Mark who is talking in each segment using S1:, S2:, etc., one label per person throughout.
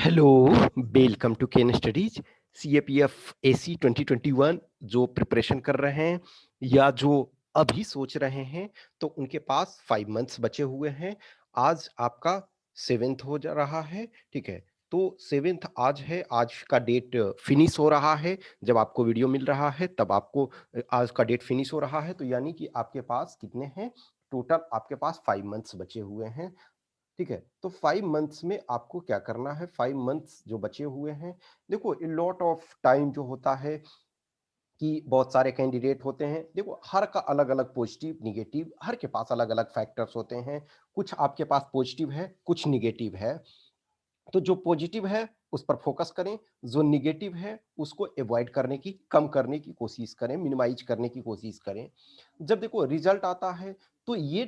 S1: Hello, welcome to Ken studies. CAPF AC 2021 जो preparation कर रहे हैं या जो अभी सोच रहे हैं, तो उनके पास 5 मंथ्स बचे हुए हैं। आज आपका सेवेंथ हो जा रहा है, ठीक है। तो सेवेंथ आज है, आज का डेट फिनिश हो रहा है। जब आपको वीडियो मिल रहा है तब आपको आज का डेट फिनिश हो रहा है, तो यानी कि आपके पास कितने हैं? टोटल आपके पास 5 मंथ्स बचे हुए हैं, ठीक है। तो 5 मंथ्स में आपको क्या करना है? 5 मंथ्स जो बचे हुए हैं, देखो ए लॉट ऑफ टाइम जो होता है कि बहुत सारे कैंडिडेट होते हैं। देखो हर का अलग अलग पॉजिटिव निगेटिव, हर के पास अलग अलग फैक्टर्स होते हैं। कुछ आपके पास पॉजिटिव है, कुछ निगेटिव है। तो जो पॉजिटिव है उस पर फोकस करें, जो निगेटिव है उसको अवॉइड करने की, कम करने की कोशिश करें, मिनिमाइज करने की कोशिश करें। जब देखो रिजल्ट आता है तो ये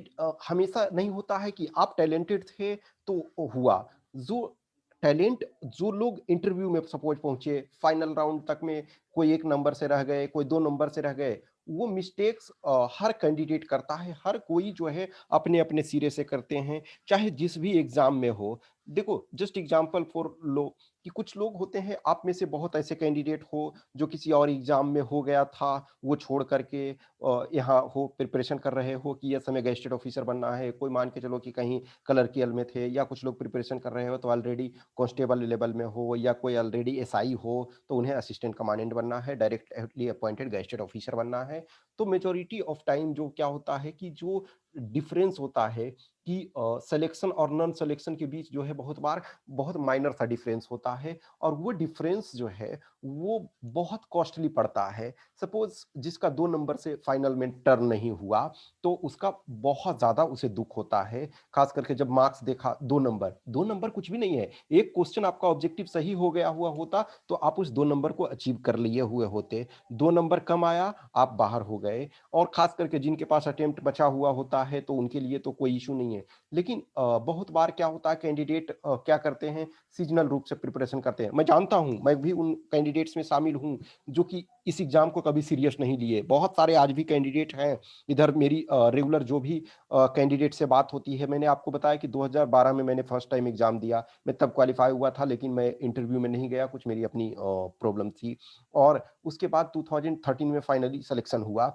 S1: हमेशा नहीं होता है कि आप टैलेंटेड थे तो हुआ। जो टैलेंट, जो लोग इंटरव्यू में सपोज पहुंचे फाइनल राउंड तक में, कोई 1 नंबर से रह गए, कोई 2 नंबर से रह गए, वो मिस्टेक्स हर कैंडिडेट करता है, हर कोई जो है अपने अपने सिरे से करते हैं, चाहे जिस भी एग्जाम में हो। देखो जस्ट एग्जांपल फॉर लो कि कुछ लोग होते हैं, आप में से बहुत ऐसे कैंडिडेट हो जो किसी और एग्जाम में हो गया था, वो छोड़ करके यहाँ हो प्रिपरेशन कर रहे हो कि यस हमें गैजेटेड ऑफिसर बनना है। कोई मान के चलो कि कहीं क्लर्कियल में थे, या कुछ लोग प्रिपरेशन कर रहे हो तो ऑलरेडी कांस्टेबल लेवल में हो, या कोई ऑलरेडी एसआई हो तो उन्हें असिस्टेंट कमांडेंट बनना है, डायरेक्टली अपॉइंटेड गैजेटेड ऑफिसर बनना है। तो मेजोरिटी ऑफ टाइम जो क्या होता है कि जो डिफरेंस होता है कि सिलेक्शन और नॉन सिलेक्शन के बीच जो है बहुत बार बहुत माइनर सा डिफरेंस होता है, और वो डिफरेंस जो है वो बहुत कॉस्टली पड़ता है। सपोज जिसका 2 नंबर से फाइनल में टर्न नहीं हुआ तो उसका बहुत ज्यादा उसे दुख होता है। खास करके जब मार्क्स देखा 2 नंबर, 2 नंबर कुछ भी नहीं है। एक क्वेश्चन आपका ऑब्जेक्टिव सही हो गया हुआ होता तो आप उस 2 नंबर को अचीव कर लिए हुए होते। 2 नंबर कम आया, आप बाहर हो गए। और खास करके जिनके पास अटेम्प्ट बचा हुआ होता है तो उनके लिए तो कोई इशू नहीं है। लेकिन बहुत बार क्या होता है, कैंडिडेट क्या करते हैं, सीजनल रूप से प्रिपरेशन करते हैं। मैं जानता हूं, मैं भी उन कैंडिडेट्स में शामिल हूं जो कि इस एग्जाम को कभी सीरियस नहीं लिए। बहुत सारे आज भी कैंडिडेट हैं। इधर मेरी रेगुलर जो भी कैंडिडेट से बात होती है, मैंने आपको बताया कि 2012 में मैंने फर्स्ट टाइम एग्जाम दिया। मैं तब क्वालिफाई हुआ था, लेकिन मैं इंटरव्यू में नहीं गया, कुछ मेरी अपनी प्रॉब्लम थी। और उसके बाद 2013 में फाइनली सिलेक्शन हुआ।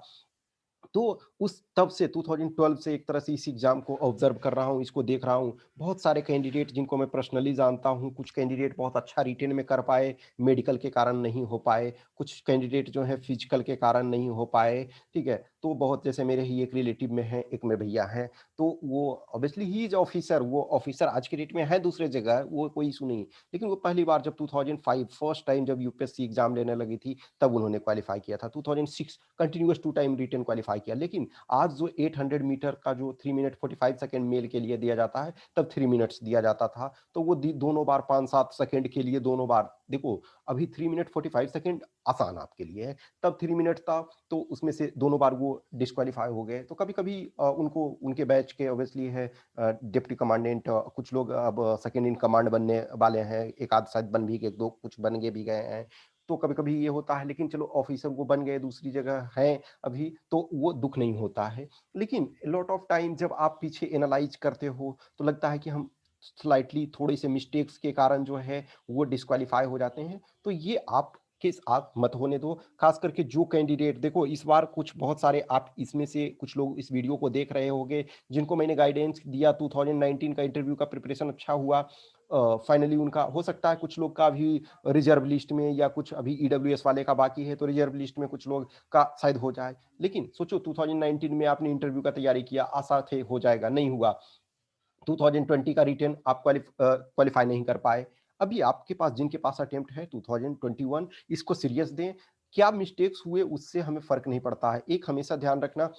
S1: तो उस तब से 2012 से एक तरह से इस एग्जाम को ऑब्जर्व कर रहा हूँ, इसको देख रहा हूँ। बहुत सारे कैंडिडेट जिनको मैं पर्सनली जानता हूँ, कुछ कैंडिडेट बहुत अच्छा रिटेन में कर पाए, मेडिकल के कारण नहीं हो पाए। कुछ कैंडिडेट जो है फिजिकल के कारण नहीं हो पाए, ठीक है। तो बहुत, जैसे मेरे ही एक रिलेटिव में है, एक मेरे भैया हैं, तो वो ऑब्वियसली ही इज ऑफिसर, वो ऑफिसर आज के डेट में है दूसरे जगह, वो कोई इशू नहीं। लेकिन वो पहली बार जब 2005 फर्स्ट टाइम जब यूपीएससी एग्जाम लेने लगी थी तब उन्होंने क्वालिफाई किया था। 2006 कंटिन्यूअस 2 टाइम रिटन क्वालिफाई किया। लेकिन आज जो 800 मीटर का जो 3 मिनट 45 सेकेंड मेल के लिए दिया जाता है, तब 3 मिनट्स दिया जाता था। तो वो दोनों बार 5-7 सेकेंड के लिए दोनों बार, देखो अभी 3 मिनट 45 सेकेंड आसान आपके लिए है, तब 3 मिनट था। तो उसमें से दोनों बार वो डिस्क्वालीफाई हो गए। तो कभी कभी उनको उनके बैच के ऑब्वियसली है डिप्टी कमांडेंट, कुछ लोग अब सेकेंड इन कमांड बनने वाले हैं, एक आध शायद बन भी गए, दो कुछ बन गए भी गए हैं। तो कभी कभी ये होता है, लेकिन चलो ऑफिसर वो बन गए, दूसरी जगह हैं अभी, तो वो दुख नहीं होता है। लेकिन लॉट ऑफ टाइम जब आप पीछे एनालाइज करते हो तो लगता है कि हम स्लाइटली थोड़े से मिस्टेक्स के कारण जो है वो डिस्क्वालीफाई हो जाते हैं। तो ये आप मत होने दो। खास करके जो कैंडिडेट, देखो इस बार कुछ बहुत सारे, आप इसमें से कुछ लोग इस वीडियो को देख रहे होंगे जिनको मैंने गाइडेंस दिया, 2019 का इंटरव्यू का प्रिपरेशन अच्छा हुआ। फाइनली उनका हो सकता है कुछ लोग का भी रिजर्व लिस्ट में, या कुछ अभी ईडब्ल्यूएस वाले का बाकी है तो रिजर्व लिस्ट में कुछ लोग का शायद हो जाए। लेकिन सोचो 2019 में आपने इंटरव्यू का तैयारी किया, आशा थे हो जाएगा, नहीं हुआ। 2020 का रिटर्न आप क्वालिफाई नहीं कर पाए। अभी आपके पास, जिनके पास अटेम्प्ट है 2021, इसको सीरियस दें। क्या मिस्टेक्स हुए उससे हमें फर्क नहीं पड़ता है। एक हमेशा ध्यान रखना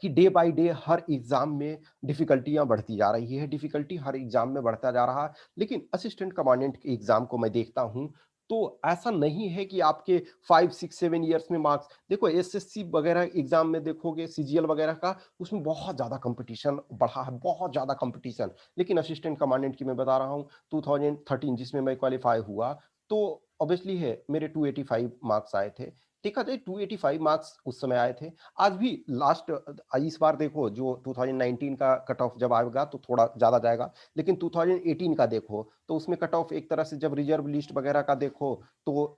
S1: कि day by day her exam में डिफिकल्टियां बढ़ती जा रही है, डिफिकल्टी हर एग्जाम में बढ़ता जा रहा है। लेकिन असिस्टेंट कमांडेंट के एग्जाम को मैं देखता हूं तो ऐसा नहीं है कि आपके 5 6 7 ईयर्स में मार्क्स, देखो एसएससी वगैरह एग्जाम में देखोगे, सीजीएल वगैरह का, उसमें बहुत ज्यादा कंपटीशन बढ़ा है, बहुत ज्यादा कंपटीशन। लेकिन असिस्टेंट कमांडेंट की मैं बता रहा हूँ, 2013 जिसमें मैं क्वालिफाई हुआ, तो ऑब्वियसली है मेरे 285 मार्क्स आए थे। देखा जाए 285 मार्क्स उस समय आए थे। आज भी लास्ट इस बार देखो जो 2019 का कट ऑफ जब आएगा तो थोड़ा ज़्यादा जाएगा, लेकिन 2018 का देखो तो उसमें कट ऑफ एक तरह से जब रिजर्व लिस्ट वगैरह का देखो तो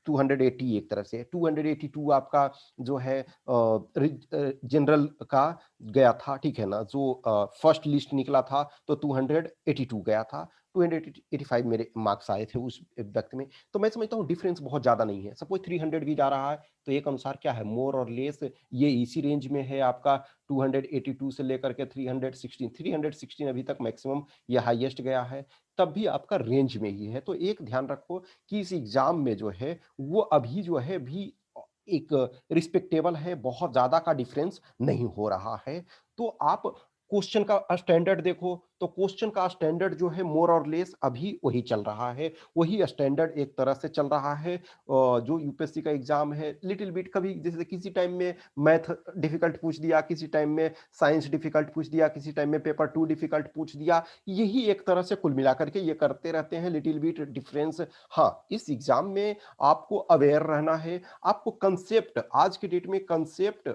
S1: 280 एक तरह से 282 आपका जो है जनरल का गया था, ठीक है ना? जो फर्स्ट लिस्ट निकला था तो 282 गया था, 285 मेरे मार्क्स आए थे उस वक़्त में। तो मैं समझता हूँ डिफरेंस बहुत ज़्यादा नहीं है। सपोज़ 300 भी जा रहा है, तो एक अनुसार क्या है मोर और लेस ये इसी रेंज में है आपका 282 से लेकर के 316, 316 अभी तक मैक्सिमम या हाईएस्ट गया है, तब भी आपका रेंज में ही है। तो एक ध्यान रखो कि इस एग्ज़ाम में जो है वो अभी जो है भी एक रिस्पेक्टेबल है, बहुत ज़्यादा का डिफरेंस नहीं हो रहा है। तो आप क्वेश्चन का स्टैंडर्ड देखो, तो क्वेश्चन का स्टैंडर्ड जो है मोर और लेस अभी वही चल रहा है, वही स्टैंडर्ड एक तरह से चल रहा है। जो यूपीएससी का एग्जाम है लिटिल बिट कभी जैसे किसी टाइम में मैथ डिफिकल्ट पूछ दिया, किसी टाइम में साइंस डिफिकल्ट पूछ दिया, किसी टाइम में पेपर 2 डिफिकल्ट पूछ दिया, यही एक तरह से कुल मिलाकर के ये करते रहते हैं लिटिल बिट डिफरेंस। हाँ, इस एग्जाम में आपको अवेयर रहना है, आपको कंसेप्ट आज की डेट में कंसेप्ट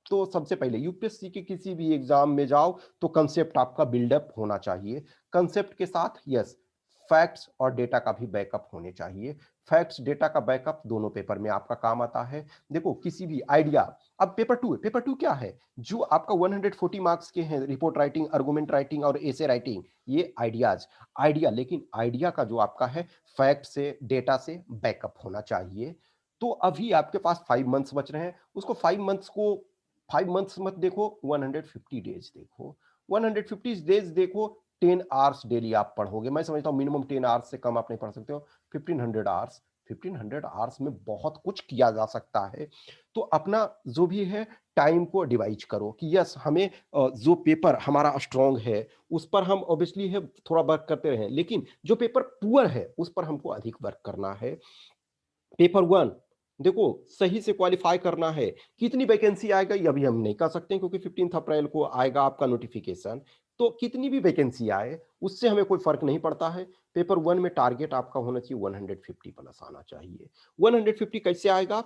S1: तो सबसे पहले यूपीएससी के किसी भी एग्जाम में जाओ तो कंसेप्ट आपका बिल्डअप होना चाहिए। कंसेप्ट के साथ यस फैक्ट्स और डेटा का भी बैकअप होने चाहिए। फैक्ट्स डेटा का बैकअप दोनों पेपर में आपका काम आता है। देखो किसी भी आइडिया, अब पेपर टू है, पेपर टू क्या है जो आपका 140 मार्क्स के हैं, रिपोर्ट राइटिंग, आर्गुमेंट राइटिंग और एसे राइटिंग, ये आइडियाज आइडिया, लेकिन आइडिया का जो आपका है फैक्ट से डेटा से बैकअप होना चाहिए। तो अभी आपके पास 5 मंथ्स बच रहे हैं, उसको 5 मंथ्स को 5 मंथ्स मत देखो, 150 डेज देखो, 150 डेज देखो। 10 आवर्स डेली आप पढ़ोगे, मैं समझता हूँ मिनिमम 10 आवर्स से कम आप नहीं पढ़ सकते हो। 1500 आवर्स, 1500 आवर्स में बहुत कुछ किया जा सकता है। तो अपना जो भी है टाइम को डिवाइड करो कि यस हमें जो पेपर हमारा स्ट्रांग है उस पर हम ऑब्वियसली है थोड़ा वर्क करते रहे, लेकिन जो पेपर पुअर है उस पर हमको अधिक वर्क करना है। पेपर वन देखो सही से क्वालिफाई करना है। कितनी वैकेंसी आएगा ये अभी हम नहीं कह सकते हैं, क्योंकि 15 अप्रैल को आएगा आपका नोटिफिकेशन। तो कितनी भी वैकेंसी आए उससे हमें कोई फर्क नहीं पड़ता है। पेपर वन में टारगेट आपका होना चाहिए 150 प्लस आना चाहिए। 150 कैसे आएगा?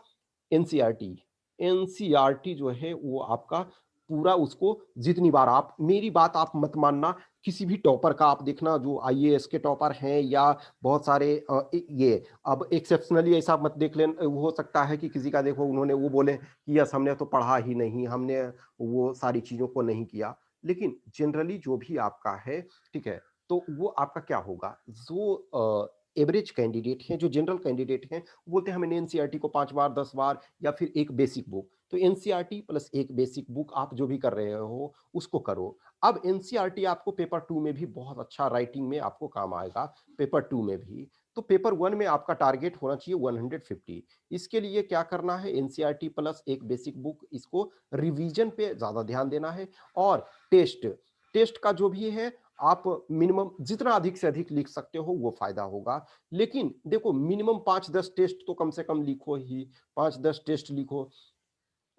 S1: एनसीईआरटी, एनसीईआरटी जो है वो आपका पूरा उसको जितनी बार आप मेरी बात आप मत मानना, किसी भी टॉपर का आप देखना जो आईएएस के टॉपर हैं या बहुत सारे ये अब एक्सेप्शनली ऐसा मत देख लेना, हो सकता है कि किसी का देखो उन्होंने वो बोले कि यस हमने तो पढ़ा ही नहीं, हमने वो सारी चीज़ों को नहीं किया। लेकिन जनरली जो भी आपका है, ठीक है, तो वो आपका क्या होगा, जो एवरेज कैंडिडेट हैं, जो जनरल कैंडिडेट हैं, वो बोलते हैं हमने एनसीईआरटी को 5 बार, 10 बार या फिर एक बेसिक बुक। तो एनसीईआरटी प्लस एक बेसिक बुक आप जो भी कर रहे हो, उसको करो। अब एनसीईआरटी आपको पेपर 2 में भी बहुत अच्छा राइटिंग में आपको काम आएगा, पेपर 2 में भी। तो पेपर वन में आपका टारगेट होना चाहिए 150। इसके लिए क्या करना है, एनसीईआरटी प्लस एक बेसिक बुक, इसको रिवीजन पे ज्यादा ध्यान देना है। और टेस्ट, टेस्ट का जो भी है आप मिनिमम जितना अधिक से अधिक लिख सकते हो वो फायदा होगा। लेकिन देखो मिनिमम 5-10 टेस्ट तो कम से कम लिखो ही, 5-10 टेस्ट लिखो।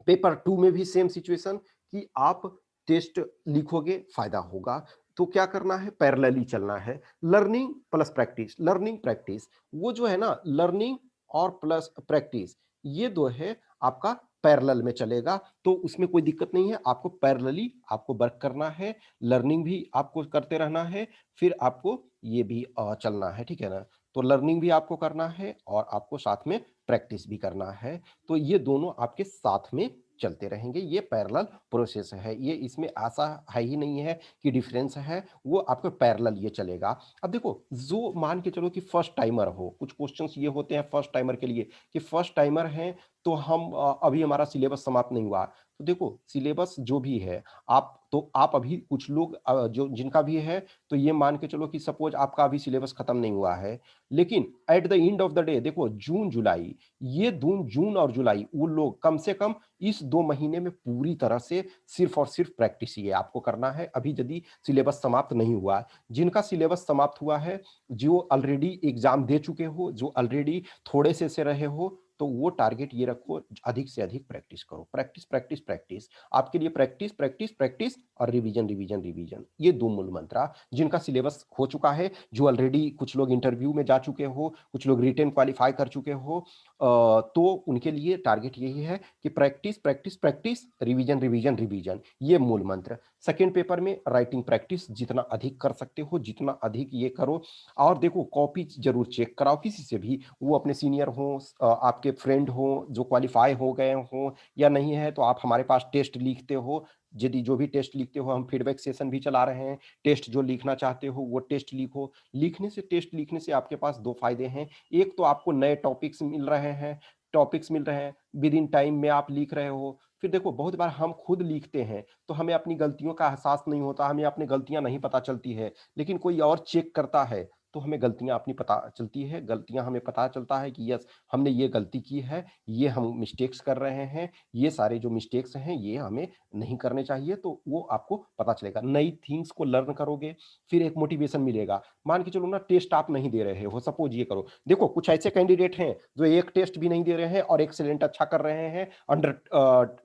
S1: पेपर टू में भी सेम सिचुएशन कि आप टेस्ट लिखोगे फायदा होगा। तो क्या करना है, पैरेलली चलना है, learning plus practice, learning practice, वो जो है ना लर्निंग और प्लस प्रैक्टिस, ये दो है आपका पैरेलल में चलेगा। तो उसमें कोई दिक्कत नहीं है, आपको पैरेलली आपको वर्क करना है, लर्निंग भी आपको करते रहना है, फिर आपको ये भी चलना है, ठीक है ना? तो लर्निंग भी आपको करना है और आपको साथ में प्रैक्टिस भी करना है। तो ये दोनों आपके साथ में चलते रहेंगे, ये पैरेलल प्रोसेस है, ये इसमें ऐसा है ही नहीं है कि डिफरेंस है, वो आपका पैरेलल ये चलेगा। अब देखो जो मान के चलो कि फर्स्ट टाइमर हो, कुछ क्वेश्चंस ये होते हैं फर्स्ट टाइमर के लिए कि फर्स्ट टाइमर हैं तो हम अभी हमारा सिलेबस समाप्त नहीं हुआ। तो देखो सिलेबस जो भी है आप अभी कुछ लोग जो जिनका भी है, तो ये मान के चलो कि सपोज आपका अभी सिलेबस खत्म नहीं हुआ है, लेकिन at the end of the day देखो जून जुलाई, ये जून जून और जुलाई वो लोग कम से कम इस 2 महीने में पूरी तरह से सिर्फ और सिर्फ प्रैक्टिस ही आपको करना है, अभी यदि सिलेबस समाप्त नहीं हुआ। जिनका सिलेबस समाप्त हुआ है, जो ऑलरेडी एग्जाम दे चुके हो, जो ऑलरेडी थोड़े से रहे हो, तो वो टारगेट ये रखो, अधिक से अधिक प्रैक्टिस करो, प्रैक्टिस प्रैक्टिस प्रैक्टिस। आपके लिए प्रैक्टिस प्रैक्टिस प्रैक्टिस और रिवीजन रिवीजन रिवीजन, ये दो मूल मंत्र। जिनका सिलेबस हो चुका है, जो ऑलरेडी कुछ लोग इंटरव्यू में जा चुके हो, कुछ लोग रिटेन क्वालिफाई कर चुके हो, तो उनके लिए टारगेट यही है कि practice practice practice, revision revision revision, ये मूल मंत्र। सेकेंड पेपर में राइटिंग प्रैक्टिस जितना अधिक कर सकते हो, जितना अधिक ये करो। और देखो, कॉपी जरूर चेक कराओ किसी से भी, वो अपने सीनियर हो, आपके फ्रेंड हो जो क्वालिफाई हो गए हो, या नहीं है तो आप हमारे पास टेस्ट लिखते हो, यदि जो भी टेस्ट लिखते हो, हम फीडबैक सेशन भी चला रहे हैं। टेस्ट जो लिखना चाहते हो वो टेस्ट लिखो। लिखने से, टेस्ट लिखने से आपके पास दो फायदे हैं। एक तो आपको नए टॉपिक्स मिल रहे हैं, विद इन टाइम में आप लिख रहे हो। फिर देखो, बहुत बार हम खुद लिखते हैं तो हमें अपनी गलतियों का एहसास नहीं होता, हमें अपनी गलतियां नहीं पता चलती है, लेकिन कोई और चेक करता है तो हमें गलतियां अपनी पता चलती है, गलतियां हमें पता चलता है कि यस, हमने ये गलती की है, ये हम मिस्टेक्स कर रहे हैं, ये सारे जो मिस्टेक्स हैं ये हमें नहीं करने चाहिए, तो वो आपको पता चलेगा। नई थिंग्स को लर्न करोगे, फिर एक मोटिवेशन मिलेगा। मान के चलो ना, टेस्ट आप नहीं दे रहे हो, सपोज ये करो, देखो कुछ ऐसे कैंडिडेट हैं जो एक टेस्ट भी नहीं दे रहे हैं और एक्सेलेंट अच्छा कर रहे हैं, अंडर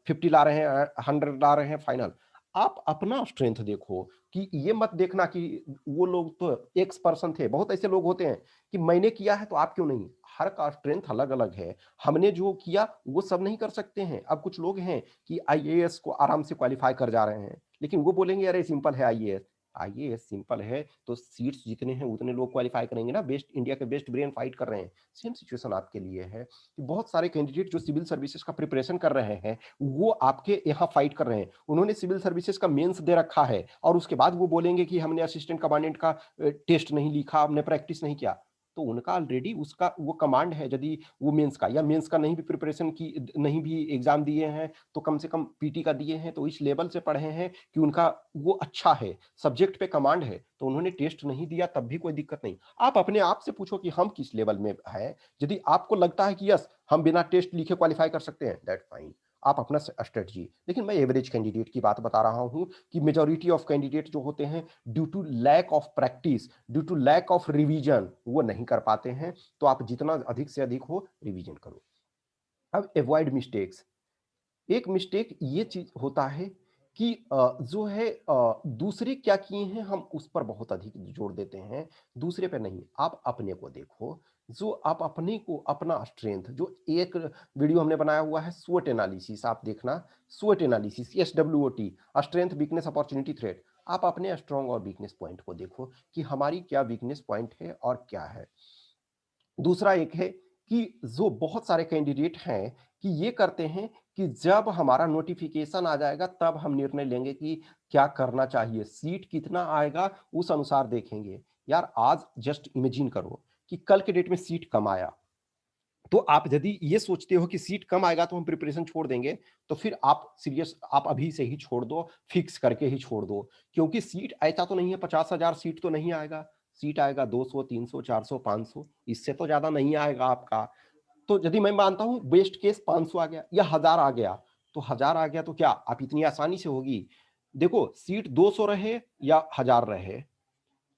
S1: 50 ला रहे हैं, 100 ला रहे हैं फाइनल। आप अपना स्ट्रेंथ देखो, कि ये मत देखना कि वो लोग तो एक्स पर्सन थे। बहुत ऐसे लोग होते हैं कि मैंने किया है तो आप क्यों नहीं। हर का स्ट्रेंथ अलग अलग है, हमने जो किया वो सब नहीं कर सकते हैं। अब कुछ लोग हैं कि आईएएस को आराम से क्वालिफाई कर जा रहे हैं, लेकिन वो बोलेंगे अरे सिंपल है आईएएस। आईएएस सिंपल है तो सीट्स जितने हैं उतने लोग क्वालिफाई करेंगे ना, बेस्ट, इंडिया के बेस्ट ब्रेन फाइट कर रहे हैं। सेम सिचुएशन आपके लिए है कि बहुत सारे कैंडिडेट जो सिविल सर्विसेज का प्रिपरेशन कर रहे हैं, वो आपके यहाँ फाइट कर रहे हैं। उन्होंने सिविल सर्विसेज का मेंस दे रखा है और उसके बाद वो बोलेंगे कि हमने असिस्टेंट कमांडेंट का टेस्ट नहीं लिखा, हमने प्रैक्टिस नहीं किया। तो उनका ऑलरेडी उसका वो कमांड है। यदि वो मेंस का या मेंस का नहीं भी प्रिपरेशन की, नहीं भी एग्जाम दिए हैं, तो कम से कम पीटी का दिए हैं, तो इस लेवल से पढ़े हैं कि उनका वो अच्छा है, सब्जेक्ट पे कमांड है, तो उन्होंने टेस्ट नहीं दिया तब भी कोई दिक्कत नहीं। आप अपने आप से पूछो कि हम किस लेवल में है। यदि आपको लगता है कि यस, हम बिना टेस्ट लिखे क्वालिफाई कर सकते हैं, दैट फाइन, आप अपना स्ट्रेटजी। लेकिन मैं एवरेज कैंडिडेट की बात बता रहा हूं कि मेजॉरिटी ऑफ कैंडिडेट जो होते हैं, due to lack of practice, due to lack of revision, वो नहीं कर पाते हैं। तो आप जितना अधिक से अधिक हो, रिवीजन करो। अब अवॉइड मिस्टेक्स। एक मिस्टेक ये चीज होता है कि जो है दूसरे क्या किए हैं हम उस पर बहुत अधिक जोर देते हैं, दूसरे पे नहीं। आप अपने को देखो, जो आप अपने को, अपना स्ट्रेंथ, जो एक वीडियो हमने बनाया हुआ है स्वोट एनालिसिस, आप देखना, स्वोट analysis, SWOT, strength weakness opportunity threat. आप अपने स्ट्रॉन्ग और वीकनेस पॉइंट को देखो कि हमारी क्या वीकनेस पॉइंट है और क्या है। दूसरा एक है कि जो बहुत सारे कैंडिडेट हैं कि ये करते हैं कि जब हमारा नोटिफिकेशन आ जाएगा तब हम निर्णय लेंगे कि क्या करना चाहिए, सीट कितना आएगा उस अनुसार देखेंगे। यार, आज जस्ट इमेजिन करो कि कल के डेट में सीट कम आया, तो आप यदि ये सोचते हो कि सीट कम आएगा तो हम प्रिपरेशन छोड़ देंगे, तो फिर आप सीरियस, आप अभी से ही छोड़ दो, फिक्स करके ही छोड़ दो। क्योंकि सीट ऐसा तो नहीं है 50,000 सीट तो नहीं आएगा, सीट आएगा 200, 300, 400, 500, इससे तो ज्यादा नहीं आएगा आपका। तो यदि मैं मानता हूं बेस्ट केस 500 आ गया या 1000 आ गया, तो 1000 आ गया तो क्या आप इतनी आसानी से होगी। देखो, सीट 200 रहे या 1000 रहे,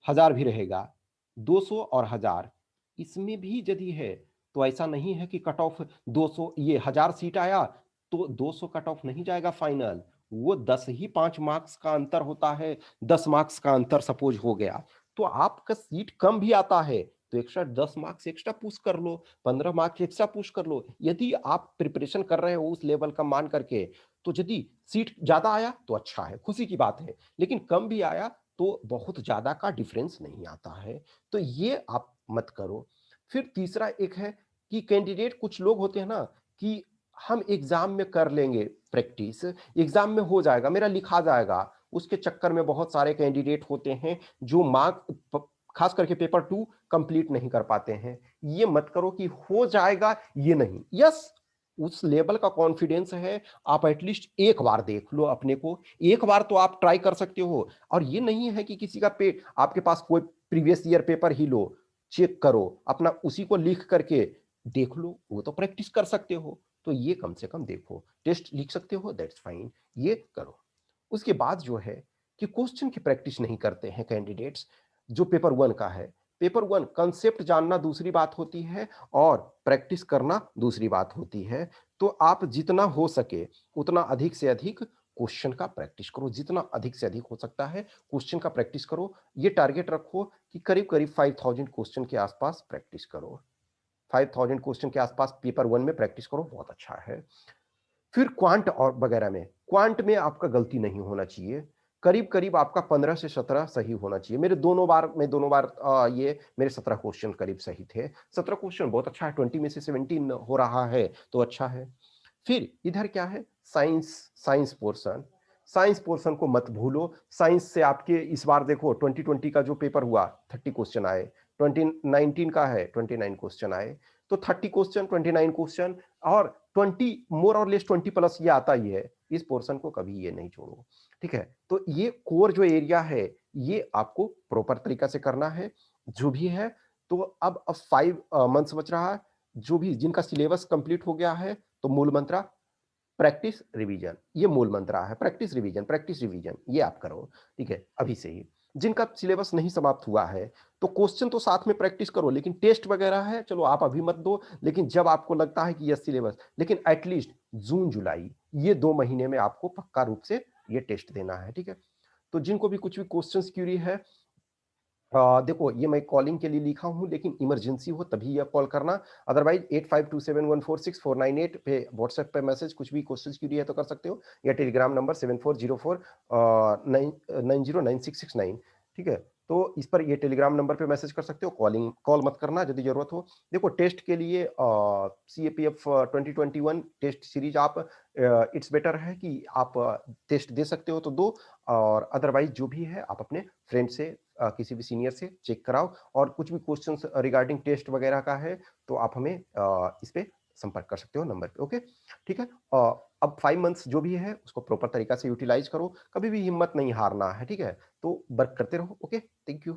S1: 1000 भी रहेगा, 200 और 1000, इसमें भी यदि है तो ऐसा नहीं है कि कट ऑफ 200, ये 1000 सीट आया तो 200 कट ऑफ नहीं जाएगा फाइनल। वो 10 ही 5 मार्क्स का अंतर होता है, 10 मार्क्स का अंतर सपोज हो गया, तो आपका सीट कम भी आता है तो एक्स्ट्रा 10 मार्क्स एक्स्ट्रा पुश कर लो, 15 मार्क्स एक्स्ट्रा पुश कर लो, यदि आप प्रिपरेशन कर रहे हो उस लेवल का मान करके। तो यदि सीट ज्यादा आया तो अच्छा है, खुशी की बात है, लेकिन कम भी आया तो बहुत ज्यादा का डिफरेंस नहीं आता है। तो ये आप मत करो। फिर तीसरा एक है कि कैंडिडेट, कुछ लोग होते हैं ना कि हम एग्जाम में कर लेंगे प्रैक्टिस, एग्जाम में हो जाएगा, मेरा लिखा जाएगा, उसके चक्कर में बहुत सारे कैंडिडेट होते हैं जो खास करके पेपर 2 कंप्लीट नहीं कर पाते हैं। ये मत करो कि हो जाएगा, ये नहीं। यस, उस लेवल का कॉन्फिडेंस है, आप एटलीस्ट एक बार देख लो अपने को, एक बार तो आप ट्राई कर सकते हो। और ये नहीं है कि किसी का आपके पास कोई प्रीवियस ईयर पेपर ही लो, चेक करो अपना, उसी को लिख करके देख लो, वो तो प्रैक्टिस कर सकते हो। तो ये कम से कम देखो, टेस्ट लिख सकते हो, दैट्स फाइन, ये करो। उसके बाद जो है कि क्वेश्चन की प्रैक्टिस नहीं करते हैं कैंडिडेट्स, जो पेपर 1 का है। पेपर वन कंसेप्ट जानना दूसरी बात होती है और प्रैक्टिस करना दूसरी बात होती है। तो आप जितना हो सके उतना अधिक से अधिक क्वेश्चन का प्रैक्टिस करो, जितना अधिक से अधिक हो सकता है क्वेश्चन का प्रैक्टिस करो। ये टारगेट रखो कि करीब-करीब 5000 क्वेश्चन के आसपास प्रैक्टिस करो। 5000 क्वेश्चन के आसपास पेपर वन में प्रैक्टिस करो, बहुत अच्छा है। फिर क्वांट और वगैरह में, क्वांट में आपका गलती नहीं होना चाहिए। करीब-करीब आपका 15 से 17 सही होना चाहिए। दोनों बार ये मेरे 17 क्वेश्चन करीब सही थे। 17 क्वेश्चन बहुत अच्छा है, 20 में से 17 हो रहा है, तो अच्छा है। फिर इधर क्या है? Science, science portion. Science portion को मत भूलो। साइंस से आपके इस बार देखो 2020 का जो पेपर हुआ 30 क्वेश्चन आए, 2019 का है 29 क्वेश्चन आए। तो 30 क्वेश्चन, 29 क्वेश्चन और 20 मोर और लेस 20 प्लस ये आता ही है। इस पोर्शन को कभी ये नहीं छोड़ो। ठीक है? तो ये कोर जो एरिया है, ये आपको प्रॉपर तरीका से करना है। जो भी है, तो अब 5 मंथ्स बच रहा है। जो भी जिनका सिलेबस कंप्लीट हो गया है, तो मूल मंत्र प्रैक्टिस रिवीजन, ये मूल मंत्र है। प्रैक्टिस रिवीजन ये आप करो। ठीक है, अभी से ही। जिनका सिलेबस नहीं समाप्त हुआ है, तो क्वेश्चन तो साथ में प्रैक्टिस करो, लेकिन टेस्ट वगैरह है, चलो आप अभी मत दो। लेकिन जब आपको लगता है कि यह सिलेबस, लेकिन एटलीस्ट जून जुलाई ये 2 महीने में आपको पक्का रूप से ये टेस्ट देना है। ठीक है? तो जिनको भी कुछ भी क्वेश्चंस क्यूरी है, देखो ये मैं कॉलिंग के लिए लिखा हूँ, लेकिन इमरजेंसी हो तभी ये कॉल करना। अदरवाइज 8527146498 पे व्हाट्सएप पे मैसेज, कुछ भी क्वेश्चंस क्यूरी है तो कर सकते हो, या टेलीग्राम नंबर 7404 9 9096669। ठीक है? तो इस पर ये टेलीग्राम नंबर पे मैसेज कर सकते हो, कॉल मत करना यदि जरूरत हो। देखो टेस्ट के लिए सीएपीएफ 2021 टेस्ट सीरीज आप, इट्स बेटर है कि आप टेस्ट दे सकते हो तो दो, और अदरवाइज जो भी है आप अपने फ्रेंड से, किसी भी सीनियर से चेक कराओ। और कुछ भी क्वेश्चंस रिगार्डिंग टेस्ट वगैरह का है तो आप हमें इस पे संपर्क कर सकते हो नंबर पे। ओके, ठीक है। अब 5 मंथ्स जो भी है उसको प्रॉपर तरीका से यूटिलाइज करो, कभी भी हिम्मत नहीं हारना है। ठीक है, तो वर्क करते रहो। Okay, thank you.